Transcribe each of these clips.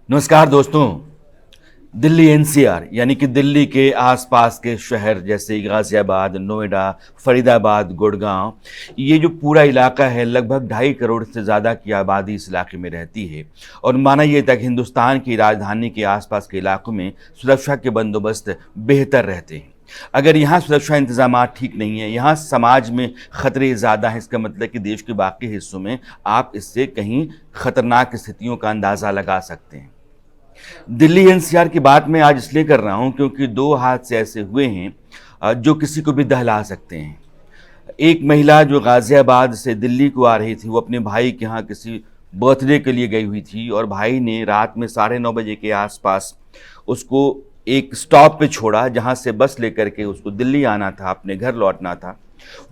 नमस्कार दोस्तों। दिल्ली एनसीआर यानी कि दिल्ली के आसपास के शहर जैसे गाज़ियाबाद, नोएडा, फरीदाबाद, गुड़गांव, ये जो पूरा इलाका है लगभग 2.5 करोड़ से ज़्यादा की आबादी इस इलाके में रहती है। और माना ये था कि हिंदुस्तान की राजधानी के आसपास के इलाकों में सुरक्षा के बंदोबस्त बेहतर रहते हैं। अगर यहाँ सुरक्षा इंतजाम ठीक नहीं है, यहाँ समाज में खतरे ज़्यादा हैं, इसका मतलब कि देश के बाकी हिस्सों में आप इससे कहीं खतरनाक स्थितियों का अंदाज़ा लगा सकते हैं। दिल्ली एनसीआर की बात मैं आज इसलिए कर रहा हूं क्योंकि 2 हादसे ऐसे हुए हैं जो किसी को भी दहला सकते हैं। एक महिला जो गाज़ियाबाद से दिल्ली को आ रही थी, वो अपने भाई के यहाँ किसी बर्थडे के लिए गई हुई थी और भाई ने रात में 9:30 बजे के आसपास उसको एक स्टॉप पे छोड़ा जहाँ से बस लेकर के उसको दिल्ली आना था, अपने घर लौटना था।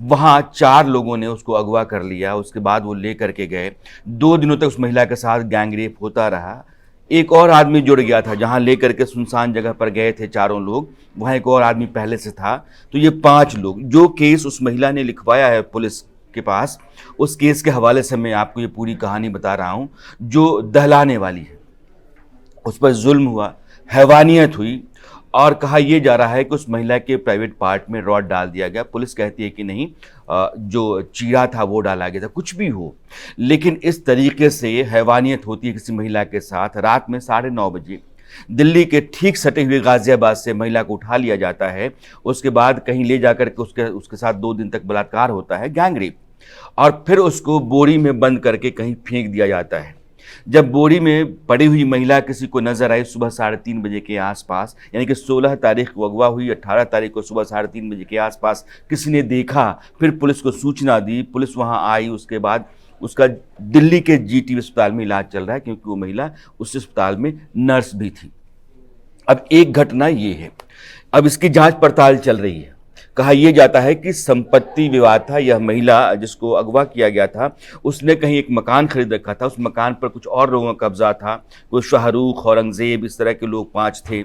वहाँ 4 लोगों ने उसको अगवा कर लिया। उसके बाद वो ले करके गए। 2 दिनों तक उस महिला के साथ गैंगरेप होता रहा। एक और आदमी जुड़ गया था, जहां लेकर के सुनसान जगह पर गए थे चारों लोग, वहां एक और आदमी पहले से था। तो ये 5 लोग, जो केस उस महिला ने लिखवाया है पुलिस के पास, उस केस के हवाले से मैं आपको ये पूरी कहानी बता रहा हूं जो दहलाने वाली है। उस पर जुल्म हुआ, हैवानियत हुई और कहा यह जा रहा है कि उस महिला के प्राइवेट पार्ट में रॉड डाल दिया गया। पुलिस कहती है कि नहीं, जो चीरा था वो डाला गया था। कुछ भी हो, लेकिन इस तरीके से हैवानियत होती है किसी महिला के साथ। रात में 9:30 बजे दिल्ली के ठीक सटे हुए गाज़ियाबाद से महिला को उठा लिया जाता है। उसके बाद कहीं ले जाकर के उसके साथ 2 दिन तक बलात्कार होता है, गैंगरेप, और फिर उसको बोरी में बंद करके कहीं फेंक दिया जाता है। जब बोरी में पड़ी हुई महिला किसी को नजर आई सुबह 3:30 बजे के आसपास, यानी कि 16 तारीख को अगवा हुई, 18 तारीख को सुबह 3:30 बजे के आसपास किसी ने देखा, फिर पुलिस को सूचना दी, पुलिस वहां आई। उसके बाद उसका दिल्ली के जीटी अस्पताल में इलाज चल रहा है क्योंकि वो महिला उस अस्पताल में नर्स भी थी। अब एक घटना ये है, अब इसकी जांच पड़ताल चल रही है। कहा यह जाता है कि संपत्ति विवाद था। यह महिला जिसको अगवा किया गया था, उसने कहीं एक मकान खरीद रखा था। उस मकान पर कुछ और लोगों का कब्जा था। कोई शाहरुख, औरंगजेब, इस तरह के लोग 5 थे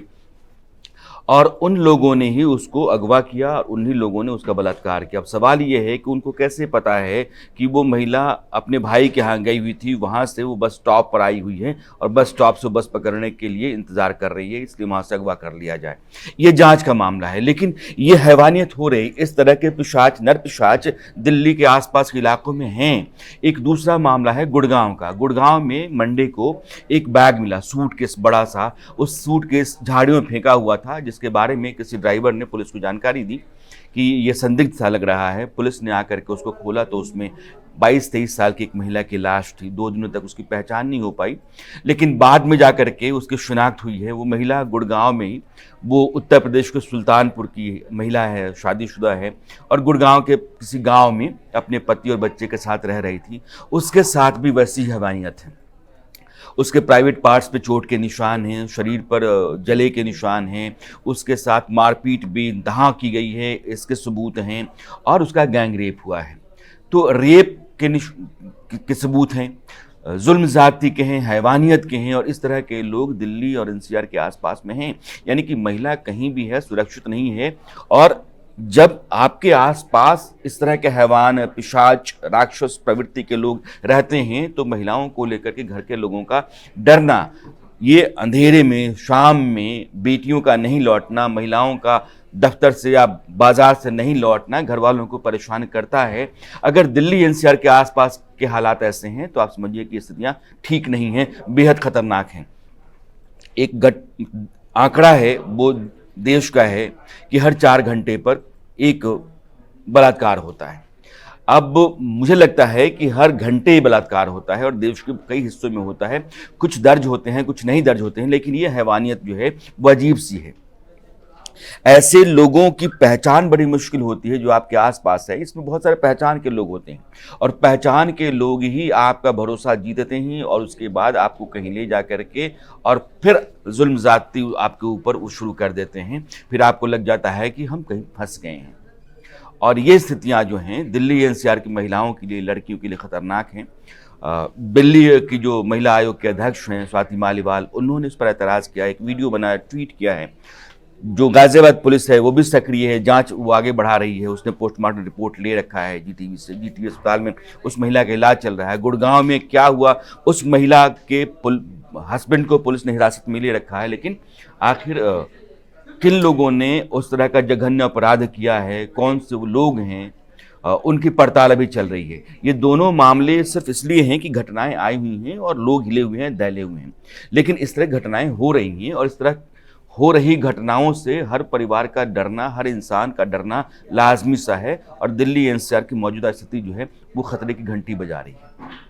और उन लोगों ने ही उसको अगवा किया और उन्हीं लोगों ने उसका बलात्कार किया। अब सवाल ये है कि उनको कैसे पता है कि वो महिला अपने भाई के यहाँ गई हुई थी, वहाँ से वो बस स्टॉप पर आई हुई है और बस स्टॉप से बस पकड़ने के लिए इंतज़ार कर रही है, इसलिए वहाँ से अगवा कर लिया जाए। ये जांच का मामला है। लेकिन ये हैवानियत हो रही, इस तरह के पिशाच, नर पिशाच दिल्ली के आसपास के इलाकों में हैं। एक दूसरा मामला है गुड़गांव का। गुड़गांव में मंडे को एक बैग मिला, सूटकेस बड़ा सा। उस सूटकेस झाड़ियों में फेंका हुआ था, जिसके बारे में किसी ड्राइवर ने पुलिस को जानकारी दी कि ये संदिग्ध सा लग रहा है। पुलिस ने आकर के उसको खोला तो उसमें 22-23 साल की एक महिला की लाश थी। 2 दिनों तक उसकी पहचान नहीं हो पाई, लेकिन बाद में जाकर के उसकी शिनाख्त हुई है। वो महिला गुड़गांव में ही, वो उत्तर प्रदेश के सुल्तानपुर की महिला है, शादीशुदा है और गुड़गांव के किसी गाँव में अपने पति और बच्चे के साथ रह रही थी। उसके साथ भी वैसी हैवानियत है। उसके प्राइवेट पार्ट्स पे चोट के निशान हैं, शरीर पर जले के निशान हैं, उसके साथ मारपीट बेइंतहा की गई है, इसके सबूत हैं, और उसका गैंग रेप हुआ है। तो रेप के सबूत हैं, जुल्म ज़्यादती के हैं, हैवानियत के हैं, और इस तरह के लोग दिल्ली और एनसीआर के आसपास में हैं। यानी कि महिला कहीं भी है, सुरक्षित नहीं है। और जब आपके आसपास इस तरह के हैवान, पिशाच, राक्षस प्रवृत्ति के लोग रहते हैं तो महिलाओं को लेकर के घर के लोगों का डरना, ये अंधेरे में, शाम में बेटियों का नहीं लौटना, महिलाओं का दफ्तर से या बाजार से नहीं लौटना घर वालों को परेशान करता है। अगर दिल्ली एनसीआर के आसपास के हालात ऐसे हैं तो आप समझिए कि स्थितियाँ ठीक नहीं हैं, बेहद खतरनाक हैं। एक आंकड़ा है वो देश का है कि हर 4 घंटे पर एक बलात्कार होता है। अब मुझे लगता है कि हर घंटे बलात्कार होता है और देश के कई हिस्सों में होता है। कुछ दर्ज होते हैं, कुछ नहीं दर्ज होते हैं, लेकिन ये हैवानियत जो है वो अजीब सी है। ऐसे लोगों की पहचान बड़ी मुश्किल होती है जो आपके आसपास है। इसमें बहुत सारे पहचान के लोग होते हैं और पहचान के लोग ही आपका भरोसा जीतते हैं और उसके बाद आपको कहीं ले जा करके और फिर जुल्म ज़्यादती आपके ऊपर वो शुरू कर देते हैं। फिर आपको लग जाता है कि हम कहीं फंस गए हैं। और ये स्थितियाँ जो हैं दिल्ली एनसीआर की महिलाओं के लिए, लड़कियों के लिए ख़तरनाक हैं। दिल्ली की जो महिला आयोग के अध्यक्ष हैं स्वाति मालीवाल, उन्होंने इस पर एतराज़ किया, एक वीडियो बनाया, ट्वीट किया है। जो गाजियाबाद पुलिस है वो भी सक्रिय है, जांच वो आगे बढ़ा रही है। उसने पोस्टमार्टम रिपोर्ट ले रखा है जीटीवी से। जीटीवी अस्पताल में उस महिला का इलाज चल रहा है। गुड़गांव में क्या हुआ, उस महिला के हस्बैंड को पुलिस ने हिरासत में ले रखा है, लेकिन आखिर किन लोगों ने उस तरह का जघन्य अपराध किया है, कौन से वो लोग हैं, उनकी पड़ताल अभी चल रही है। ये दोनों मामले सिर्फ इसलिए हैं कि घटनाएं आई हुई हैं और लोग हिले हुए हैं, दहले हुए हैं, लेकिन इस तरह घटनाएं हो रही हैं और इस तरह हो रही घटनाओं से हर परिवार का डरना, हर इंसान का डरना लाजमी सा है और दिल्ली एनसीआर की मौजूदा स्थिति जो है वो खतरे की घंटी बजा रही है।